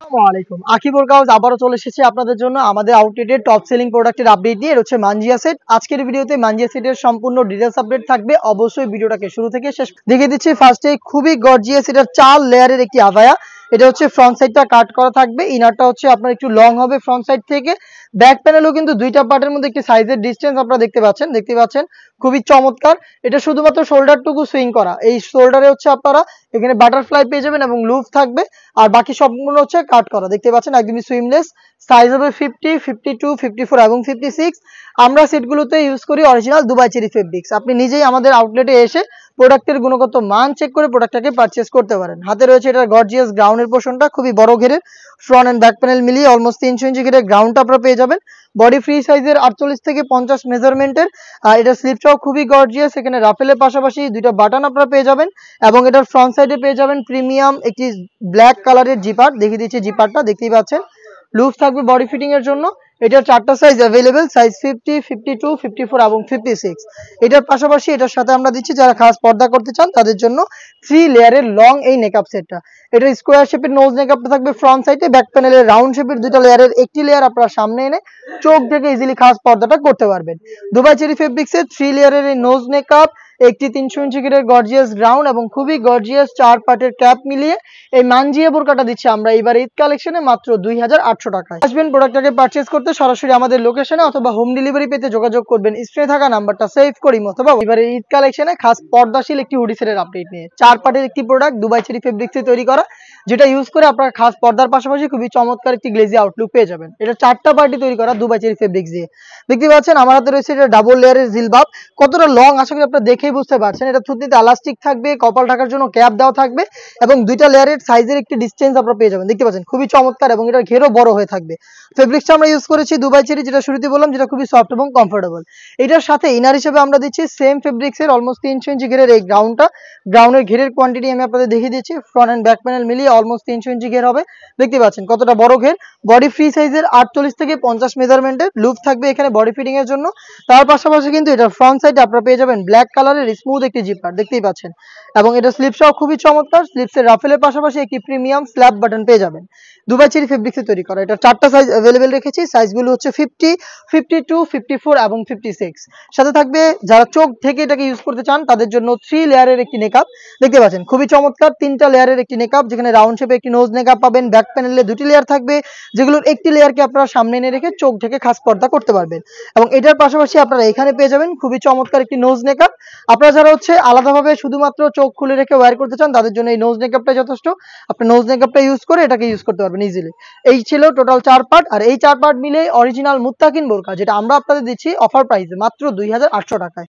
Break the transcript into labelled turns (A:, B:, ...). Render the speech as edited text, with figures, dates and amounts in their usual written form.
A: আসসালামাইকুম আকিব ওয়ার্কআউট আবারও চলে এসেছি আপনাদের জন্য আমাদের আউটলেটের টপ সেলিং প্রোডাক্টের আপডেট নিয়ে। হচ্ছে মানজিয়া সেট। আজকের ভিডিওতে মানজিয়া সেটের সম্পূর্ণ ডিটেইলস আপডেট থাকবে। অবশ্যই ভিডিওটাকে শুরু থেকে শেষ দেখিয়ে দিচ্ছি। ফার্স্টে খুবই গর্জিয়াস এটা 4 লেয়ারের একটি আভায়া। এটা হচ্ছে ফ্রন্ট সাইডটা কাট করা থাকবে, ইনারটা হচ্ছে আপনার একটু লং হবে ফ্রন্ট সাইড থেকে। ব্যাক প্যানেলও কিন্তু দুইটা পার্টের মধ্যে একটি সাইজের ডিসটেন্স আপনারা দেখতে পাচ্ছেন খুবই চমৎকার। এটা শুধুমাত্র শোল্ডারটুকু সুইং করা, এই শোল্ডারে হচ্ছে আপনারা এখানে বাটারফ্লাই পেয়ে যাবেন এবং লুপ থাকবে, আর বাকি সম্পূর্ণ হচ্ছে কাট করা। দেখতে পাচ্ছেন একদমই সুইমলেস। সাইজ হবে 50, 52, 54 এবং 56। আমরা সেটগুলোতে ইউজ করি অরিজিনাল দুবাই চেরি ফেব্রিক্স। আপনি নিজেই আমাদের আউটলেটে এসে প্রোডাক্টের গুণগত মান চেক করে প্রোডাক্টটাকে পারচেজ করতে পারেন। হাতে রয়েছে এটা গর্জিয়াস গ্রাউন্ডের পোর্শনটা, খুবই বড় ঘেরের। ফ্রন্ট এন্ড ব্যাক প্যানেল মিলিয়ে অলমোস্ট 300 ইঞ্চি ঘেরের গ্রাউন্ডটা আপনারা পেয়ে যাবেন। বডি ফ্রি সাইজের 48 থেকে 50 মেজারমেন্টের। এটা স্লিপটাও খুবই গর্জিয়াস। এখানে রাফেলের পাশাপাশি দুইটা বাটন আপনারা পেয়ে যাবেন এবং এটার ফ্রন্ট সাইডে পেয়ে যাবেন প্রিমিয়াম একটি ব্ল্যাক কালারের জিপার। দেখিয়ে দিচ্ছি জিপারটা, দেখতেই পাচ্ছেন লুজ থাকবে বডি ফিটিং এর জন্য। এটার 4টা সাইজ অ্যাভেলেবেল, সাইজ 50, 52, 54 এবং 56। এটার পাশাপাশি এটার সাথে আমরা দিচ্ছি যারা খাস পর্দা করতে চান তাদের জন্য 3 লেয়ারের লং এই নেকআপ সেটটা। এটা স্কোয়ার শেপের নোজ নেকআপটা থাকবে ফ্রন্ট সাইডে, ব্যাক প্যানেলের রাউন্ড শেপের দুইটা লেয়ারের একটি লেয়ার আপনারা সামনে এনে চোখ থেকে ইজিলি খাস পর্দাটা করতে পারবেন। দুবাই চেরি ফেব্রিক্সের 3 লেয়ারের এই নোজ নেকআপ, একটি 300 ইঞ্চি ঘেরের গর্জিয়াস গ্রাউন্ড এবং খুবই গর্জিয়াস 4 পার্টের ক্যাপ মিলিয়ে এই মানজিয়া বোরকাটা দিচ্ছি আমরা এবার ঈদ কালেকশনে মাত্র 2800 টাকায়। আসবেন প্রোডাক্টটাকে পারচেজ করতে সরাসরি আমাদের লোকেশনে, অথবা হোম ডেলিভারি পেতে যোগাযোগ করবেন স্ক্রিনে থাকা নাম্বারটা সেভ করি, অথবা এবারে ঈদ কালেকশনে খাস পর্দাশীল একটি হুডি সেটের আপডেট নিয়ে। 4 পার্টের একটি প্রোডাক্ট দুবাই চেরি ফেব্রিক্সে তৈরি করা, যেটা ইউজ করে আপনারা খাস পর্দার পাশাপাশি খুবই চমৎকার একটি গ্লেজি আউটলুক পেয়ে যাবেন। এটা 4টা পার্টি তৈরি করা দুবাই চেরি ফেব্রিক্স দিয়ে। দেখতে পাচ্ছেন আমার হাতে রয়েছে এটা ডাবল লেয়ারের জিলবাব। কতটা লং আশা করি আপনারা দেখেই বুঝতে পারছেন। এটা থুতনিতে এলাস্টিক থাকবে, কপাল ঢাকার জন্য ক্যাপ দেওয়া থাকবে এবং দুইটা লেয়ারের সাইজের একটি ডিসটেন্স আপনারা পেয়ে যাবেন। দেখতে পাচ্ছেন খুবই চমৎকার এবং এটার ঘেরও বড় হয়ে থাকবে। ফেব্রিক্সটা আমরা ইউজ করেছি দুবাই চেরি, যেটা শুরুতে বললাম, যেটা খুবই সফট এবং কমফোর্টেবল। এটার সাথে ইনার হিসেবে আমরা দিচ্ছি সেম ফেব্রিক্সের অলমোস্ট 300 ইঞ্চি ঘেরের এই গ্রাউন্ডটা। গ্রাউন্ডের ঘেরের কোয়ান্টিটি আমি আপনাদের দেখিয়ে দিচ্ছি। ফ্রন্ট এন্ড ব্যাক প্যানেল মিলিয়ে অলমোস্ট 300 ইঞ্চি ঘের হবে। দেখতে পাচ্ছেন কতটা বড় ঘের। বডি ফ্রি সাইজের 48 থেকে 50 মেজারমেন্টের লুপ থাকবে এখানে বডি ফিটিং এর জন্য। তার পাশাপাশি কিন্তু এটা ফ্রন্ট সাইডে আপনারা পেয়ে যাবেন ব্ল্যাক কালারের স্মুথ একটি জিপার, দেখতেই পাচ্ছেন। এবং এটা স্লিপসটাও খুবই চমৎকার। স্লিপসের রাফেলের পাশাপাশি একটি প্রিমিয়াম স্ল্যাব বাটন পেয়ে যাবেন। দুবাই চেরি ফেব্রিক্সে তৈরি করা। এটা 4টা সাইজ অ্যাভেলেবেল রেখেছি। সাইজগুলো হচ্ছে 50, 52, 54 এবং 56। সাথে থাকবে যারা চোখ থেকে এটাকে ইউজ করতে চান তাদের জন্য 3 লেয়ারের একটি নেকআপ। দেখতে পাচ্ছেন খুবই চমৎকার 3টা লেয়ারের একটি নেকআপ, যেখানে রাউন্ড শেপে একটি নোজ নেকআপ পাবেন। ব্যাক প্যানেলে 2টি লেয়ার থাকবে, যেগুলোর একটি লেয়ারকে আপনারা সামনে এনে রেখে চোখ থেকে খাস পর্দা করতে পারবেন। এবং এটার পাশাপাশি আপনারা এখানে পেয়ে যাবেন খুবই চমৎকার একটি নোজ নেকআপ। আপনারা যারা হচ্ছে আলাদাভাবে শুধুমাত্র চোখ খুলে রেখে ওয়্যার করতে চান তাদের জন্য এই নোজ নেকআপটা যথেষ্ট। আপনি নোজ নেকআপটা ইউজ করে এটাকে ইউজ করতে পারবেন ইজিলি। এই ছিল টোটাল 4 পার্ট, আর এই 4 পার্ট মিলে অরিজিনাল মুত্তাকিন বোরকা, যেটা আমরা আপনাদের দিচ্ছি অফার প্রাইসে মাত্র 2800 টাকায়।